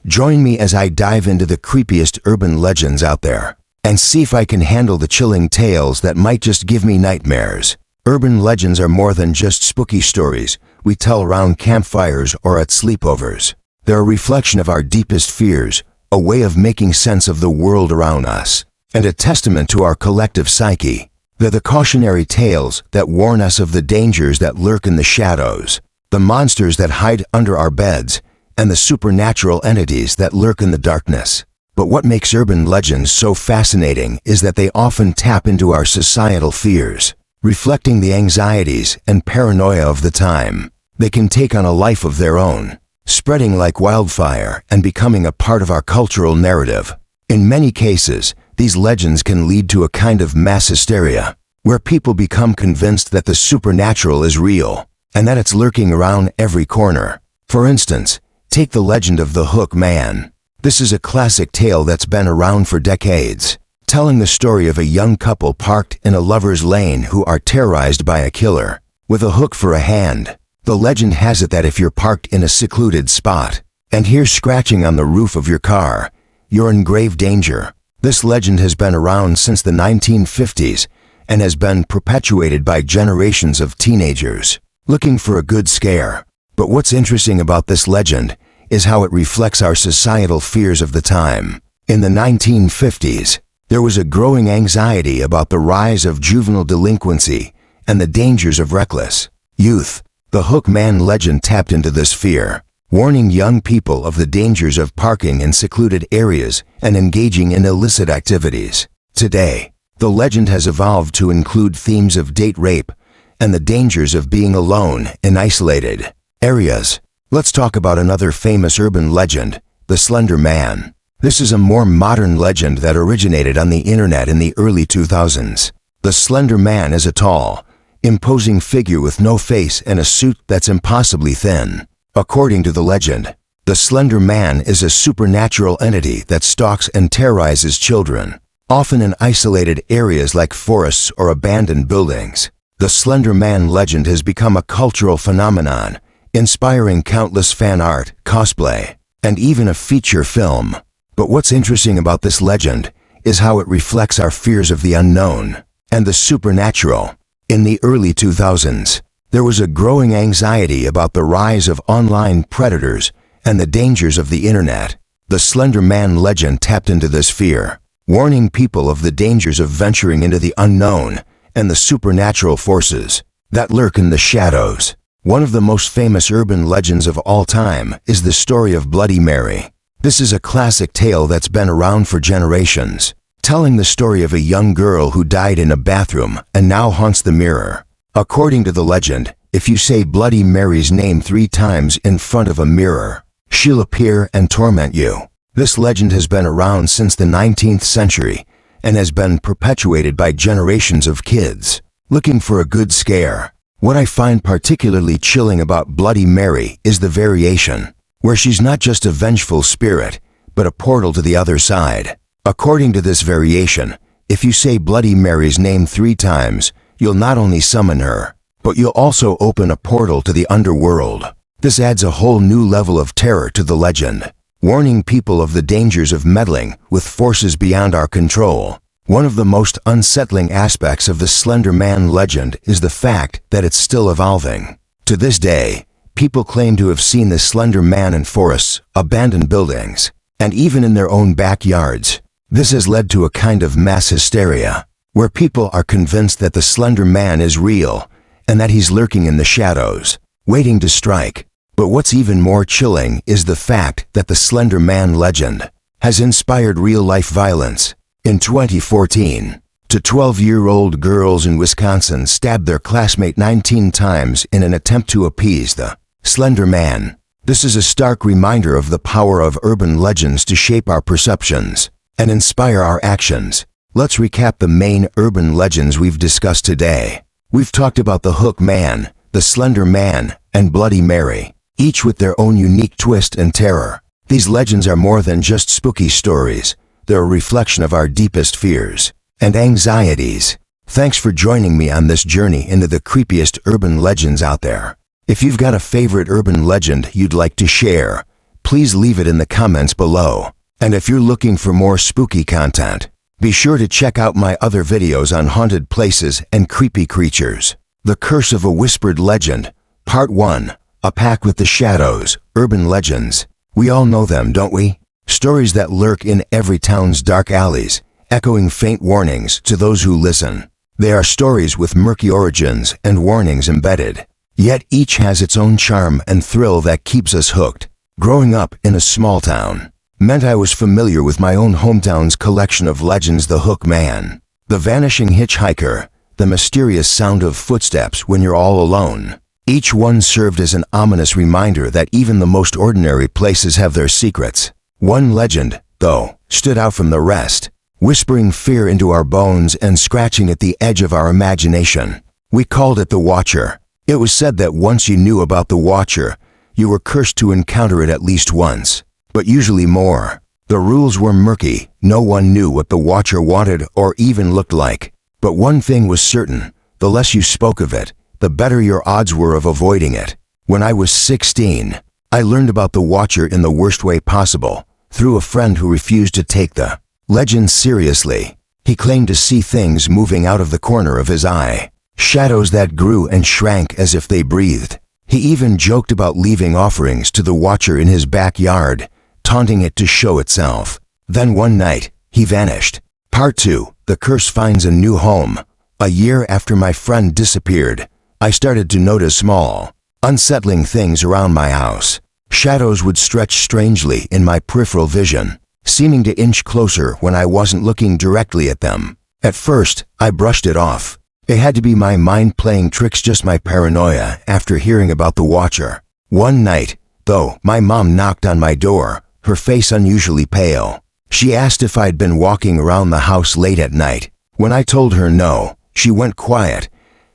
Join me as I dive into the creepiest urban legends out there and see if I can handle the chilling tales that might just give me nightmares. Urban legends are more than just spooky stories we tell around campfires or at sleepovers. They're a reflection of our deepest fears, a way of making sense of the world around us, and a testament to our collective psyche. They're the cautionary tales that warn us of the dangers that lurk in the shadows, the monsters that hide under our beds, and the supernatural entities that lurk in the darkness. But what makes urban legends so fascinating is that they often tap into our societal fears, reflecting the anxieties and paranoia of the time. They can take on a life of their own, spreading like wildfire and becoming a part of our cultural narrative. In many cases, these legends can lead to a kind of mass hysteria, where people become convinced that the supernatural is real and that it's lurking around every corner. For instance, take the legend of the Hook Man. This is a classic tale that's been around for decades, telling the story of a young couple parked in a lover's lane who are terrorized by a killer with a hook for a hand. The legend has it that if you're parked in a secluded spot and hear scratching on the roof of your car, you're in grave danger. This legend has been around since the 1950s and has been perpetuated by generations of teenagers looking for a good scare. But what's interesting about this legend is how it reflects our societal fears of the time. In the 1950s, there was a growing anxiety about the rise of juvenile delinquency and the dangers of reckless youth. The Hook Man legend tapped into this fear, warning young people of the dangers of parking in secluded areas and engaging in illicit activities. Today, the legend has evolved to include themes of date rape and the dangers of being alone in isolated areas. Let's talk about another famous urban legend, the Slender Man. This is a more modern legend that originated on the internet in the early 2000s. The Slender Man is a tall, imposing figure with no face and a suit that's impossibly thin. According to the legend, the Slender Man is a supernatural entity that stalks and terrorizes children, often in isolated areas like forests or abandoned buildings. The Slender Man legend has become a cultural phenomenon, inspiring countless fan art, cosplay, and even a feature film. But what's interesting about this legend is how it reflects our fears of the unknown and the supernatural. In the early 2000s, there was a growing anxiety about the rise of online predators and the dangers of the internet. The Slender Man legend tapped into this fear, warning people of the dangers of venturing into the unknown and the supernatural forces that lurk in the shadows. One of the most famous urban legends of all time is the story of Bloody Mary. This is a classic tale that's been around for generations, telling the story of a young girl who died in a bathroom and now haunts the mirror. According to the legend, if you say Bloody Mary's name 3 times in front of a mirror, she'll appear and torment you. This legend has been around since the 19th century and has been perpetuated by generations of kids looking for a good scare. What I find particularly chilling about Bloody Mary is the variation, where she's not just a vengeful spirit, but a portal to the other side. According to this variation, if you say Bloody Mary's name 3 times, you'll not only summon her, but you'll also open a portal to the underworld. This adds a whole new level of terror to the legend, warning people of the dangers of meddling with forces beyond our control. One of the most unsettling aspects of the Slender Man legend is the fact that it's still evolving. To this day, people claim to have seen the Slender Man in forests, abandoned buildings, and even in their own backyards. This has led to a kind of mass hysteria, where people are convinced that the Slender Man is real and that he's lurking in the shadows, waiting to strike. But what's even more chilling is the fact that the Slender Man legend has inspired real-life violence. In 2014, 12-year-old girls in Wisconsin stabbed their classmate 19 times in an attempt to appease the Slender Man. This is a stark reminder of the power of urban legends to shape our perceptions and inspire our actions. Let's recap the main urban legends we've discussed today. We've talked about the Hook Man, the Slender Man, and Bloody Mary, each with their own unique twist and terror. These legends are more than just spooky stories. They're a reflection of our deepest fears and anxieties. Thanks for joining me on this journey into the creepiest urban legends out there. If you've got a favorite urban legend you'd like to share, please leave it in the comments below. And if you're looking for more spooky content, be sure to check out my other videos on haunted places and creepy creatures. The Curse of a Whispered Legend, Part 1, A Pact with the Shadows, Urban Legends. We all know them, don't we? Stories that lurk in every town's dark alleys, echoing faint warnings to those who listen. They are stories with murky origins and warnings embedded. Yet each has its own charm and thrill that keeps us hooked. Growing up in a small town meant I was familiar with my own hometown's collection of legends: the Hook Man, the vanishing hitchhiker, the mysterious sound of footsteps when you're all alone. Each one served as an ominous reminder that even the most ordinary places have their secrets. One legend, though, stood out from the rest, whispering fear into our bones and scratching at the edge of our imagination. We called it the Watcher. It was said that once you knew about the Watcher, you were cursed to encounter it at least once, but usually more. The rules were murky. No one knew what the Watcher wanted or even looked like. But one thing was certain: the less you spoke of it, the better your odds were of avoiding it. When I was 16, I learned about the Watcher in the worst way possible, through a friend who refused to take the legend seriously. He claimed to see things moving out of the corner of his eye, shadows that grew and shrank as if they breathed. He even joked about leaving offerings to the Watcher in his backyard, taunting it to show itself. Then one night, he vanished. Part 2, The Curse Finds a New Home. A year after my friend disappeared, I started to notice small, unsettling things around my house. Shadows would stretch strangely in my peripheral vision, seeming to inch closer when I wasn't looking directly at them. At first, I brushed it off. It had to be my mind playing tricks, just my paranoia after hearing about the Watcher. One night, though, my mom knocked on my door, her face unusually pale. She asked if I'd been walking around the house late at night. When I told her no, she went quiet,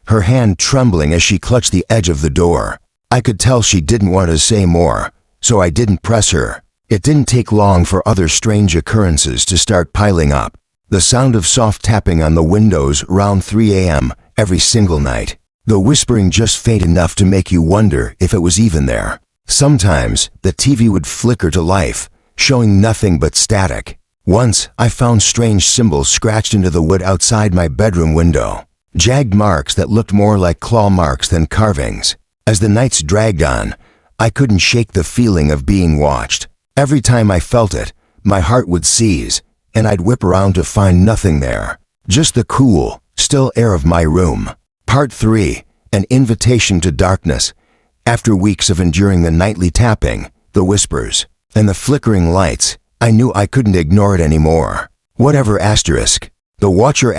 her hand trembling as she clutched the edge of the door. I could tell she didn't want to say more, so I didn't press her. It didn't take long for other strange occurrences to start piling up. The sound of soft tapping on the windows around 3 a.m. every single night. The whispering just faint enough to make you wonder if it was even there. Sometimes, the TV would flicker to life, showing nothing but static. Once, I found strange symbols scratched into the wood outside my bedroom window. Jagged marks that looked more like claw marks than carvings. As the nights dragged on, I couldn't shake the feeling of being watched. Every time I felt it, my heart would seize, and I'd whip around to find nothing there. Just the cool, still air of my room. Part 3, An Invitation to Darkness. After weeks of enduring the nightly tapping, the whispers, and the flickering lights, I knew I couldn't ignore it anymore. Whatever the Watcher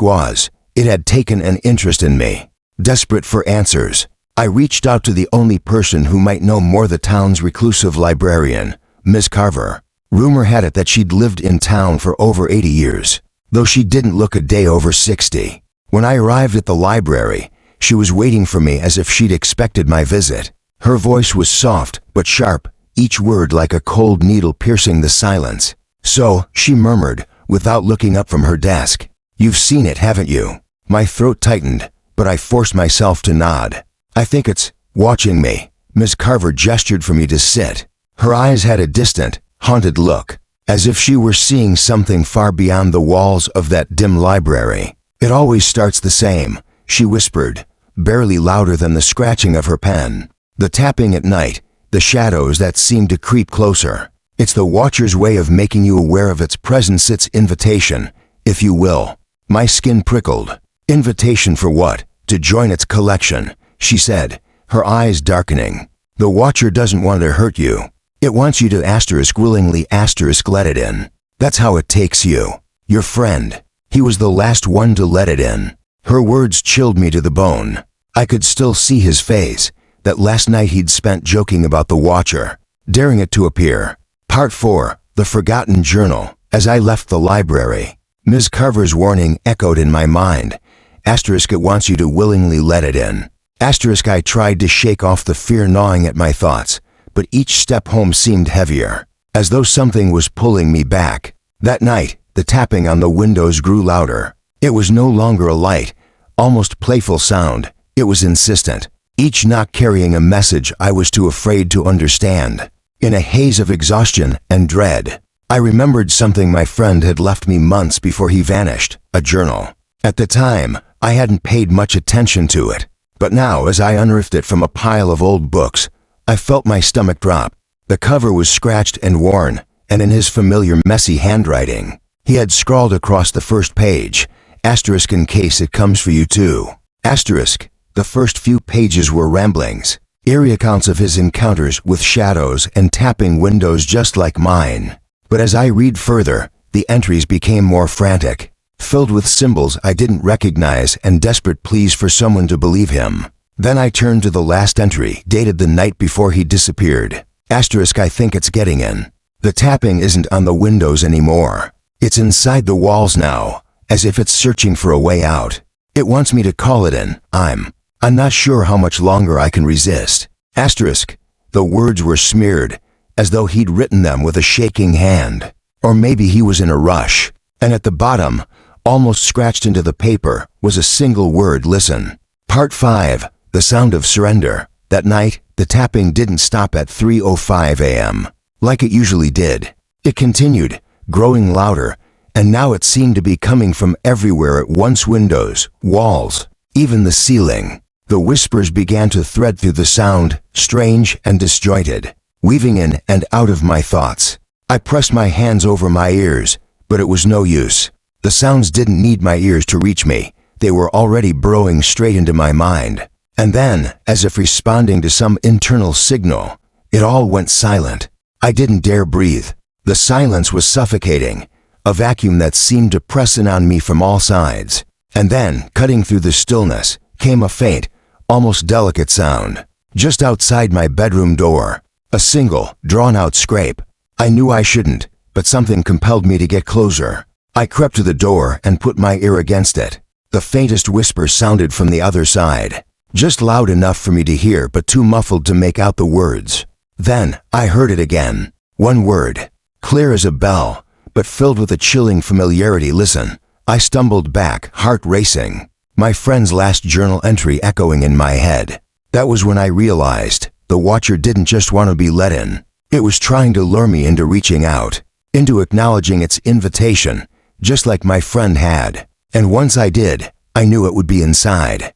was, it had taken an interest in me. Desperate for answers, I reached out to the only person who might know more: the town's reclusive librarian, Miss Carver. Rumor had it that she'd lived in town for over 80 years, though she didn't look a day over 60. When I arrived at the library, she was waiting for me as if she'd expected my visit. Her voice was soft but sharp, each word like a cold needle piercing the silence. "So," she murmured, without looking up from her desk, "you've seen it, haven't you?" My throat tightened, but I forced myself to nod. "I think it's watching me." Miss Carver gestured for me to sit. Her eyes had a distant, haunted look, as if she were seeing something far beyond the walls of that dim library. "It always starts the same," she whispered, barely louder than the scratching of her pen. "The tapping at night, the shadows that seem to creep closer. It's the Watcher's way of making you aware of its presence, its invitation, if you will." My skin prickled. "Invitation for what?" "To join its collection," she said, her eyes darkening. "The Watcher doesn't want to hurt you. It wants you to willingly let it in. That's how it takes you. Your friend. He was the last one to let it in." Her words chilled me to the bone. I could still see his face, that last night he'd spent joking about the Watcher, daring it to appear. Part 4, The Forgotten Journal. As I left the library, Ms. Carver's warning echoed in my mind. It wants you to willingly let it in. I tried to shake off the fear gnawing at my thoughts, but each step home seemed heavier, as though something was pulling me back. That night, the tapping on the windows grew louder. It was no longer a light, almost playful sound. It was insistent, each knock carrying a message I was too afraid to understand. in a haze of exhaustion and dread. I remembered something my friend had left me months before he vanished, a journal. At the time, I hadn't paid much attention to it, but now as I unearthed it from a pile of old books, I felt my stomach drop. The cover was scratched and worn, and in his familiar messy handwriting, he had scrawled across the first page, asterisk in case it comes for you too. Asterisk. The first few pages were ramblings, eerie accounts of his encounters with shadows and tapping windows just like mine. But as I read further, the entries became more frantic, filled with symbols I didn't recognize and desperate pleas for someone to believe him. Then I turned to the last entry, dated the night before he disappeared. Asterisk, I think it's getting in. The tapping isn't on the windows anymore. It's inside the walls now, as if it's searching for a way out. It wants me to call it in. I'm not sure how much longer I can resist. Asterisk. The words were smeared, as though he'd written them with a shaking hand. Or maybe he was in a rush. And at the bottom, almost scratched into the paper, was a single word, listen. Part 5. The sound of surrender. That night, the tapping didn't stop at 3:05 a.m. like it usually did. It continued, growing louder, and now it seemed to be coming from everywhere at once: windows, walls, even the ceiling. The whispers began to thread through the sound, strange and disjointed, weaving in and out of my thoughts. I pressed my hands over my ears, but it was no use. The sounds didn't need my ears to reach me. They were already burrowing straight into my mind. And then, as if responding to some internal signal, it all went silent. I didn't dare breathe. The silence was suffocating, a vacuum that seemed to press in on me from all sides. And then, cutting through the stillness, came a faint, almost delicate sound. Just outside my bedroom door, a single, drawn-out scrape. I knew I shouldn't, but something compelled me to get closer. I crept to the door and put my ear against it. The faintest whisper sounded from the other side. Just loud enough for me to hear, but too muffled to make out the words. Then, I heard it again. One word, clear as a bell, but filled with a chilling familiarity. Listen. I stumbled back, heart racing, my friend's last journal entry echoing in my head. That was when I realized the watcher didn't just want to be let in. It was trying to lure me into reaching out, into acknowledging its invitation, just like my friend had. And once I did, I knew it would be inside.